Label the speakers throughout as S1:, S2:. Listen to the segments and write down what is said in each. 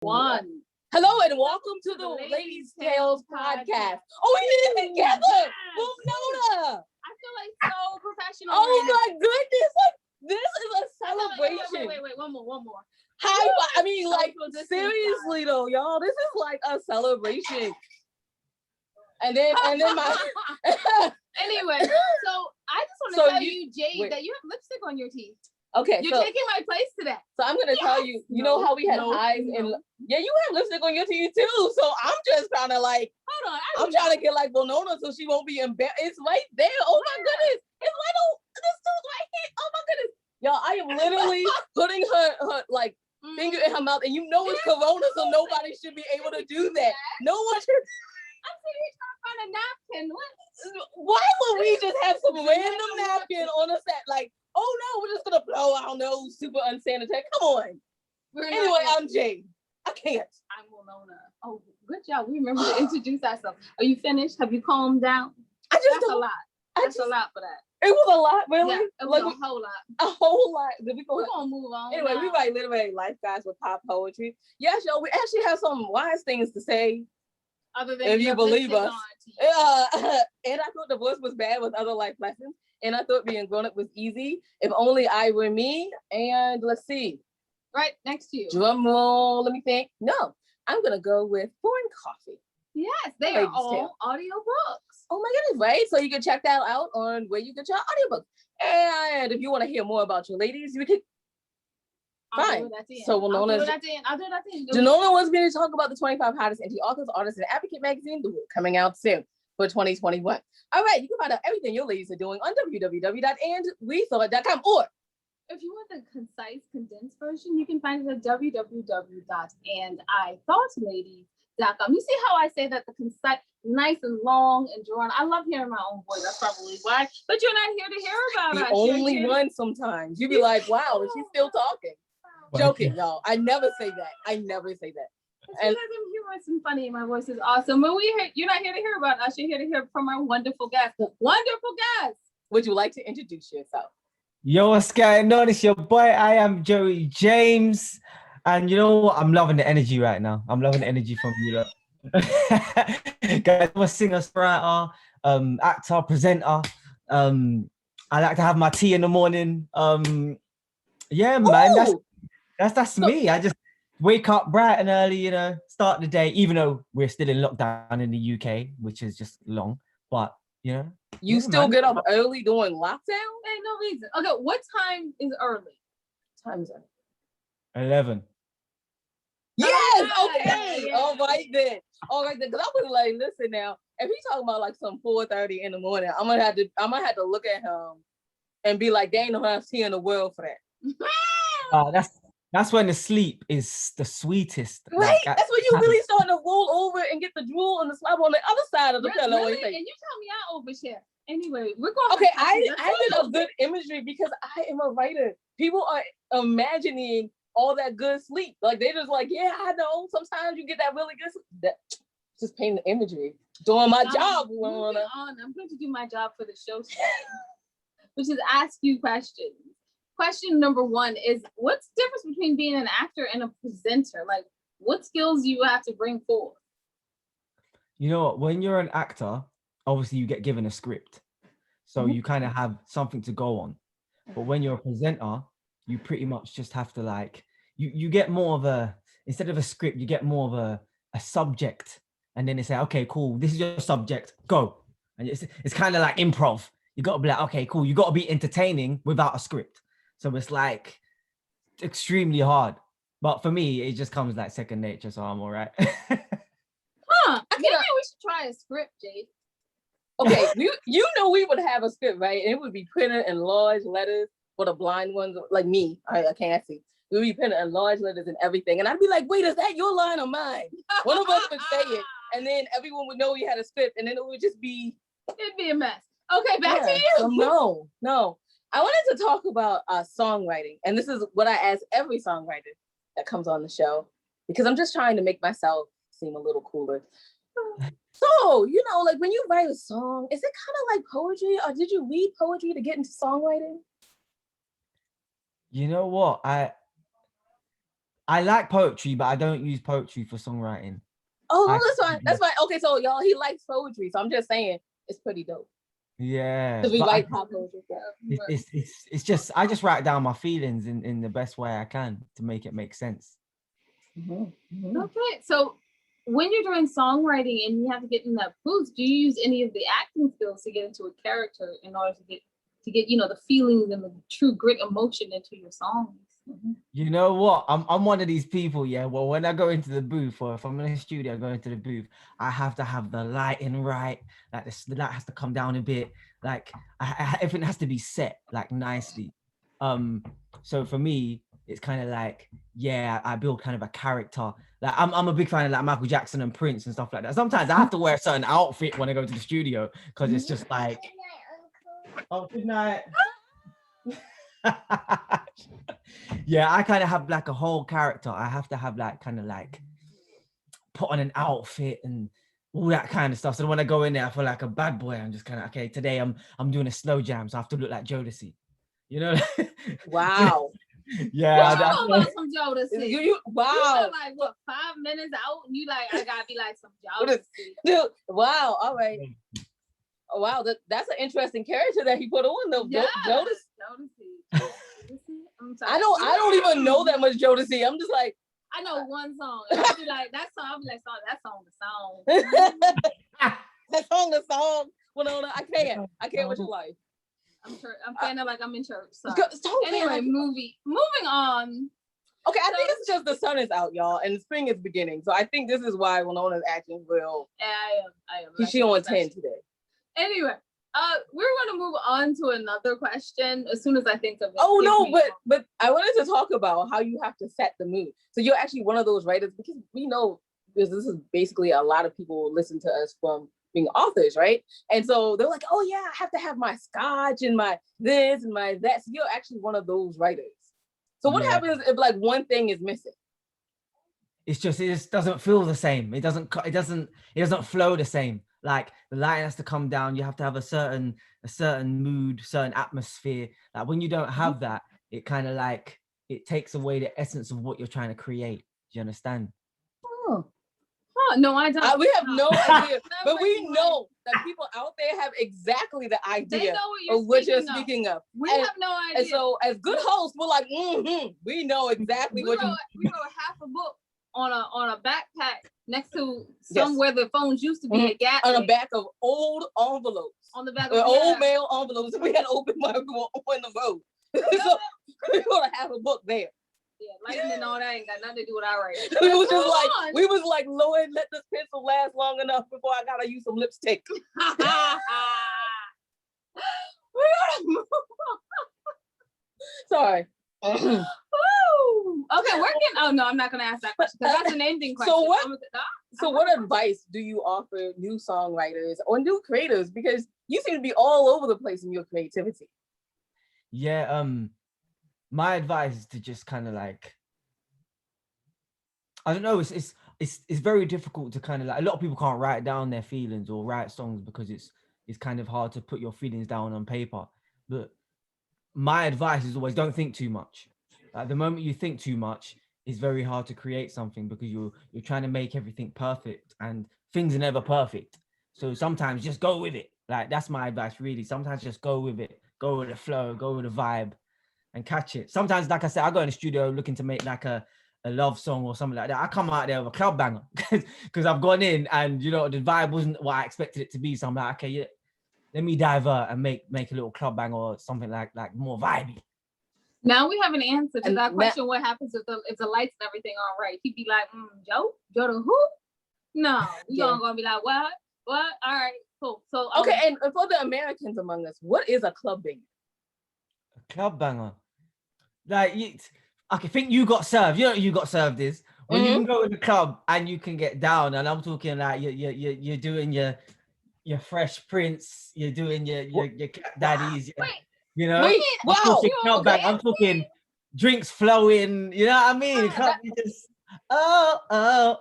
S1: One.
S2: Hello and welcome to the Ladies Tales podcast. Oh, we did it together. Winona.
S1: I feel like so professional.
S2: Oh my goodness! Like this is a celebration.
S1: Wait, one more.
S2: I mean, like seriously though, y'all, this is like a celebration. And then my.
S1: Anyway, so I just want to tell you, Jade, that you have lipstick on your teeth.
S2: Okay,
S1: you're taking my place today.
S2: So I'm gonna tell you. You know how we had eyes and yeah, you have lipstick on your teeth too. So I'm just trying to like.
S1: Hold on.
S2: I'm trying to get like Winona so she won't be embarrassed. It's right there. Oh my goodness! It's right. This tooth right here. Oh my goodness, y'all! I am literally putting her like finger in her mouth, and you know it's Corona, so nobody should be able to do that. No one should.
S1: I'm sitting here trying to find a napkin.
S2: Why would we just have some random napkin on a set? Like, oh no, we're just gonna blow our nose, super unsanitary. Come on. Anyway, I'm Jade. I can't.
S1: I'm Winona. Oh, good job. We remember to introduce ourselves. Are you finished? Have you calmed down? That's a lot. That's a lot for that.
S2: It was a lot, really.
S1: Yeah, it was a whole lot.
S2: A whole lot. We're
S1: gonna move on.
S2: Anyway, we write literary life guys with pop poetry. Yes, y'all. We actually have some wise things to say.
S1: Other than
S2: if you believe us. And I thought divorce was bad with other life lessons. And I thought being grown up was easy. If only I were me. And let's see.
S1: Right next to you.
S2: Drum roll. Let me think. No, I'm gonna go with Pouring Coffee.
S1: Yes, they are all audiobooks.
S2: Oh my goodness, right? So you can check that out on where you get your audiobooks. And if you want to hear more about your ladies, you can. Fine. So Winona,
S1: I'll do that then.
S2: Winona wants me to talk about the 25 hottest indie authors, artists, and advocate magazine coming out soon for 2021. All right, you can find out everything your ladies are doing on www.andwethought.com, or
S1: if you want the concise, condensed version, you can find it at www.andithoughtLadies.com. You see how I say that, the concise, nice and long and drawn. I love hearing my own voice. That's probably why. But you're not here to hear about us.
S2: The only one sometimes. You be like, wow, is she still talking? Joking, y'all. I never say that. And
S1: because I'm humorous and funny, my voice is awesome. But you're not here to hear about us. You're here to hear from our wonderful guests. Wonderful guests.
S2: Would you like to introduce yourself?
S3: Yo, what's going on? It's your boy. I am Joey James. And you know what? I'm loving the energy right now. I'm loving the energy from you. Guys, I'm a singer, songwriter, actor, presenter. I like to have my tea in the morning. Yeah, man. That's me. I just wake up bright and early, start the day, even though we're still in lockdown in the UK, which is just long. But
S2: you still get up early doing lockdown?
S1: Ain't no reason. Okay, what time is early?
S2: Time is
S3: 11.
S2: Yes. Okay. Yeah. All right then. Because I was like, listen now. If he's talking about like some 4:30 in the morning, I'm gonna have to look at him and be like, they ain't no tea in the world for
S3: that. That's when the sleep is the sweetest.
S2: Right? That's when you really starting to roll over and get the drool and the slap on the other side of the pillow.
S1: Really? And you tell me I overshare. Anyway, we're going.
S2: Okay, I did a good imagery because I am a writer. People are imagining all that good sleep. Like they just like, yeah, I know. Sometimes you get that really good sleep. That just painting the imagery. Doing my job.
S1: I'm going to do my job for the show today, which is ask you questions. Question number one is, what's the difference between being an actor and a presenter? Like, what skills do you have to bring forth?
S3: You know what? When you're an actor, obviously you get given a script. So you kind of have something to go on. But when you're a presenter, you pretty much just have to like, you get more of instead of a script, you get more of a subject. And then they say, okay, cool, this is your subject, go. And it's kind of like improv. You got to be like, okay, cool. You got to be entertaining without a script. So it's like extremely hard. But for me, it just comes like second nature. So I'm all right.
S1: Maybe we should try a script, Jade.
S2: Okay, you know we would have a script, right? And it would be printed in large letters for the blind ones, like me. I can't see. It would be printed in large letters and everything. And I'd be like, wait, is that your line or mine? One of us would say it. And then everyone would know we had a script. And then it would just be...
S1: It'd be a mess. Okay, back to you.
S2: No. I wanted to talk about songwriting. And this is what I ask every songwriter that comes on the show, because I'm just trying to make myself seem a little cooler. So, like when you write a song, is it kind of like poetry, or did you read poetry to get into songwriting?
S3: You know what? I like poetry, but I don't use poetry for songwriting.
S2: Oh,
S3: I-
S2: that's fine. That's fine. Okay, so y'all, he likes poetry, so I'm just saying it's pretty dope.
S3: Yeah,
S2: Because we
S3: but I-
S2: write pop poetry.
S3: it's just I just write down my feelings in the best way I can to make it make sense.
S1: Okay, so when you're doing songwriting and you have to get in that booth, do you use any of the acting skills to get into a character in order to get the feelings and the true grit emotion into your songs?
S3: You know what? I'm one of these people, yeah. Well, when I go into the booth, or if I'm in the studio, I go into the booth, I have to have the lighting right. Like the light has to come down a bit. Like everything has to be set like nicely. So for me, it's kind of like, yeah, I build kind of a character. Like I'm a big fan of like Michael Jackson and Prince and stuff like that. Sometimes I have to wear a certain outfit when I go to the studio because it's just like, oh, good night. Yeah, I kind of have like a whole character. I have to have like kind of like put on an outfit and all that kind of stuff. So when I go in there, I feel like a bad boy. I'm just kind of, okay, today I'm doing a slow jam, so I have to look like Jodeci. You know?
S2: Wow.
S3: Yeah.
S1: What you know about some Jodeci?
S2: You wow.
S1: You been like what 5 minutes out, and you like I gotta be like some Jodeci.
S2: Dude, wow. All right. Oh, wow, that's an interesting character that he put on though.
S1: Yeah,
S2: Jodeci.
S1: I'm sorry.
S2: I don't even know that much Jodeci. I'm just like,
S1: I know one song. And I'll be like, that song. I'll be like, that song, the song.
S2: that song, the song. Well, no, I can't with your life.
S1: I'm kind of like I'm in church. So
S2: Anyway,
S1: moving on.
S2: Okay, I think it's just the sun is out, y'all, and spring is beginning. So I think this is why Winona's acting will.
S1: I am.
S2: She on 10 today.
S1: Anyway, we're going to move on to another question as soon as I think of it.
S2: Oh no, but I wanted to talk about how you have to set the mood. So you're actually one of those writers, because we know, because this is basically a lot of people listen to us from being authors, right? And so they're like, oh yeah, I have to have my scotch and my this and my that. So you're actually one of those writers. So what happens if like one thing is missing?
S3: It just doesn't feel the same. It doesn't flow the same. Like the light has to come down. You have to have a certain mood, certain atmosphere. Like when you don't have that, it kind of like it takes away the essence of what you're trying to create. Do you understand?
S1: Oh no, I don't.
S2: We have no idea, but we know that people out there have exactly the idea of what you're speaking of.
S1: We have no idea.
S2: And so, as good hosts, we're like, we know exactly
S1: we
S2: what
S1: wrote half a book on a backpack next to somewhere the phones used to be a gap
S2: on the back of old envelopes.
S1: On the back of
S2: old mail envelopes we had open on the road. So we gonna have a book there.
S1: Yeah, lighting and all that ain't got nothing to do with our writing.
S2: we was like, Lord, let this pencil last long enough before I gotta use some lipstick.
S1: We gotta move on.
S2: Sorry.
S1: Okay, we're getting. Oh no, I'm not gonna ask that question because that's an ending question.
S2: So what advice do you offer new songwriters or new creators? Because you seem to be all over the place in your creativity.
S3: Yeah. My advice is to just kind of like, I don't know. It's very difficult to kind of like, a lot of people can't write down their feelings or write songs because it's kind of hard to put your feelings down on paper. But my advice is always don't think too much. At the moment you think too much, it's very hard to create something because you're trying to make everything perfect and things are never perfect. So sometimes just go with it. Like that's my advice really. Sometimes just go with it, go with the flow, go with the vibe and catch it. Sometimes, like I said, I go in the studio looking to make like a love song or something like that. I come out there with a club banger because I've gone in and the vibe wasn't what I expected it to be. So I'm like, okay, yeah, let me divert and make a little club banger or something like more vibey.
S1: Now we have an answer to that question. What happens if the lights and everything all right? He'd be like, Joe the who? No, you're gonna be like, what? All right, cool. So
S2: okay, and for the Americans among us, what is a club banger?
S3: A club banger, like I think You Got Served. You know what You Got Served is when you can go to the club and you can get down. And I'm talking like you're doing your Fresh Prince, you're doing your Cat Daddies. I'm talking drinks flowing. You know what I mean? Club, you just oh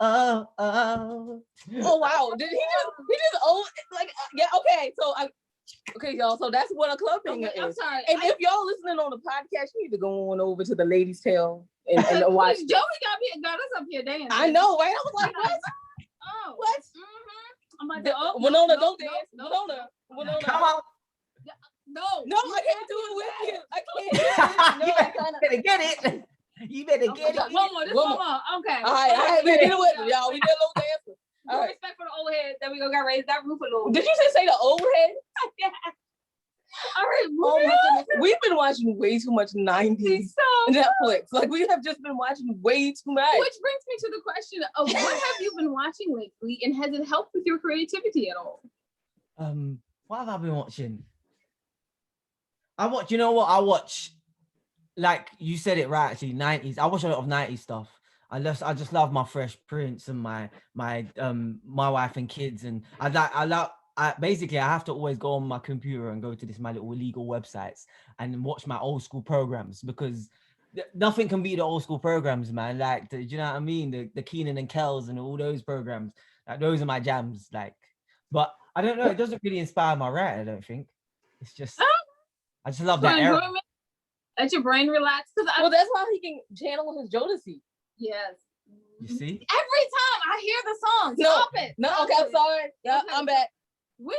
S2: wow! Did he just okay? So okay, y'all. So that's what a club banger is.
S1: I'm sorry.
S2: And if y'all listening on the podcast, you need to go on over to the Ladies' Tale and watch.
S1: Joey got us up here dancing.
S2: I know, right? I was like, what?
S1: Oh,
S2: What?
S1: I'm like, oh,
S2: Winona,
S1: no,
S2: don't
S1: no,
S2: dance.
S1: no,
S2: Winona.
S3: Come on.
S1: no,
S2: No, I can't do it with you. I can't. No,
S3: You
S2: I'm trying to.
S3: better get it. You better
S1: Okay,
S3: get it.
S1: one more. Okay.
S2: All right, we did it with them, y'all. We did a little dance.
S1: All
S2: All right.
S1: respect for the old head that we got raised that roof a little.
S2: Did you say the old head?
S1: All right,
S2: Oh my goodness. We've been watching way too much 90s
S1: so
S2: Netflix. Like we have just been watching way too much.
S1: which brings me to the question of what have you been watching lately, and has it helped with your creativity at all?
S3: What have I been watching? You know what? I watch, like you said it right, actually, 90s. I watch a lot of 90s stuff. I just love my Fresh Prince and my wife and kids, and basically I have to always go on my computer and go to my little illegal websites and watch my old school programs, because nothing can beat the old school programs, man. Like, do you know what I mean? The Keenan and Kels and all those programs, like those are my jams. Like, but I don't know, it doesn't really inspire my writing, I don't think. It's just, I just love that era.
S1: Let your brain relax.
S2: Well, that's why he can channel his Jodeci.
S1: Yes.
S3: You see?
S1: Every time I hear the song,
S2: No,
S1: stop it.
S2: No,
S1: Stop
S2: okay, I'm
S1: it.
S2: sorry. Yeah,
S1: Okay.
S2: I'm back.
S1: What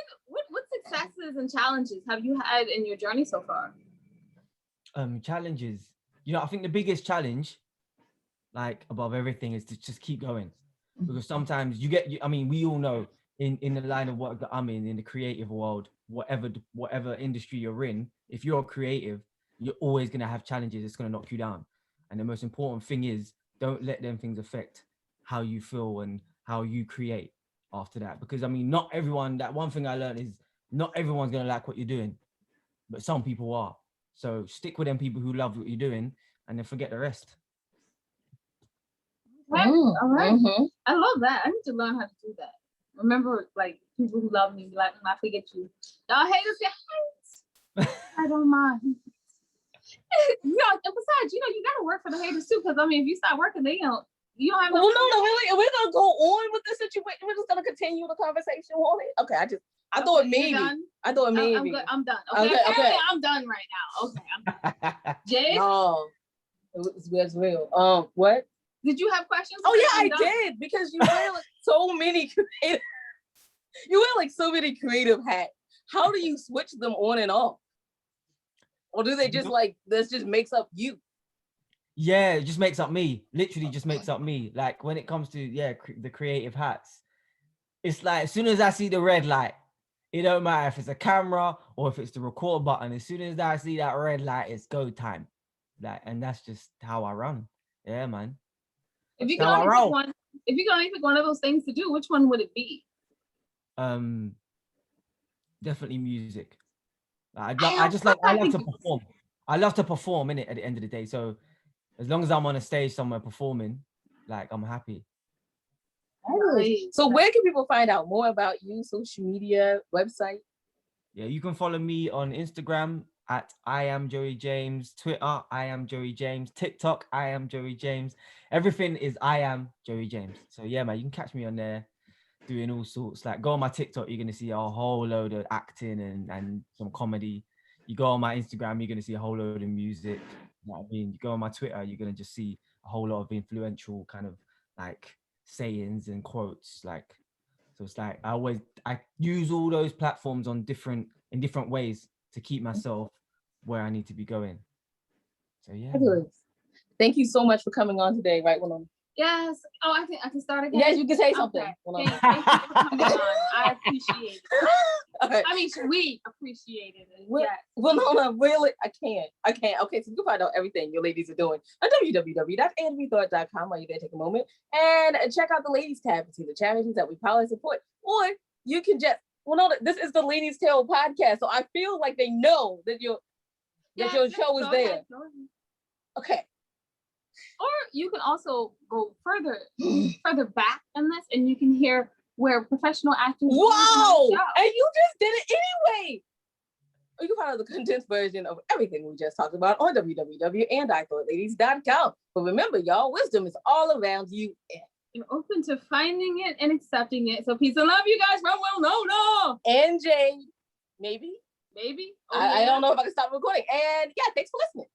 S1: successes and challenges have you had in your journey so far?
S3: Challenges. You know, I think the biggest challenge, like above everything, is to just keep going. Because sometimes we all know in the line of work that I'm in the creative world, whatever industry you're in, if you're creative, you're always going to have challenges. It's going to knock you down. And the most important thing is, don't let them things affect how you feel and how you create after that. Because not everyone, that one thing I learned is not everyone's going to like what you're doing, but some people are. So stick with them people who love what you're doing, and then forget the rest.
S1: Right. All right.
S2: Mm-hmm.
S1: I love that. I need to learn how to do that. Remember, like, people who love me, be like, when I forget you. Y'all haters get hates. I don't mind. And besides, you gotta work for the haters too. Because if you stop working, you don't have no.
S2: Well, no, we're gonna go on with the situation. We're just gonna continue the conversation on it. Okay, I thought maybe. I thought maybe.
S1: I'm good. I'm done. Okay.
S2: Okay.
S1: I'm done right now. Okay. I'm done. Jay,
S2: No, it's real. What?
S1: did you have questions?
S2: Oh yeah, I did, because you wear like so many creative. You wear like so many creative hats. How do you switch them on and off? Or do they just like this just makes up you?
S3: Yeah, it just makes up me. Literally just makes up me. Like when it comes to the creative hats, it's like as soon as I see the red light, it don't matter if it's a camera or if it's the record button. As soon as I see that red light, it's go time. Like, and that's just how I run. Yeah, man.
S1: If you could only pick one of those things to do, which one would it be?
S3: Definitely music. I love to perform. I love to perform in it at the end of the day. So as long as I'm on a stage somewhere performing, like, I'm happy.
S2: So where can people find out more about you? Social media, website?
S3: Yeah, you can follow me on Instagram at I am Joey James, Twitter I am Joey James, TikTok I am Joey James. Everything is I am Joey James. So yeah, man, you can catch me on there doing all sorts. Like, go on my TikTok, you're gonna see a whole load of acting and some comedy. You go on my Instagram, you're gonna see a whole load of music. You know what I mean? You go on my Twitter, you're gonna just see a whole lot of influential kind of like sayings and quotes. Like, so it's like I use all those platforms in different ways to keep myself where I need to be going. So yeah.
S2: Thank you so much for coming on today, right, Winona?
S1: Yes. Oh, I think I can start again.
S2: Yes, you can say something.
S1: Okay. Thank you for coming on. I appreciate it.
S2: Okay.
S1: We appreciate it.
S2: Well, Winona, really, I can't. Okay, so you can find out everything your ladies are doing at www.andrethought.com while you're there. Take a moment and check out the ladies tab to see the charities that we probably support. Or you can just, Winona, this is the Ladies Tale podcast, so I feel like they know that your show is there. Okay.
S1: Or you can also go further back in this, and you can hear where professional actors.
S2: Wow! And you just did it anyway. You can find out the condensed version of everything we just talked about on www.andithoughtLadies.com. But remember, y'all, wisdom is all around you.
S1: You're open to finding it and accepting it. So peace and love, you guys, from Winona.
S2: And Jay, maybe.
S1: Maybe.
S2: I don't know if I can stop recording. And yeah, thanks for listening.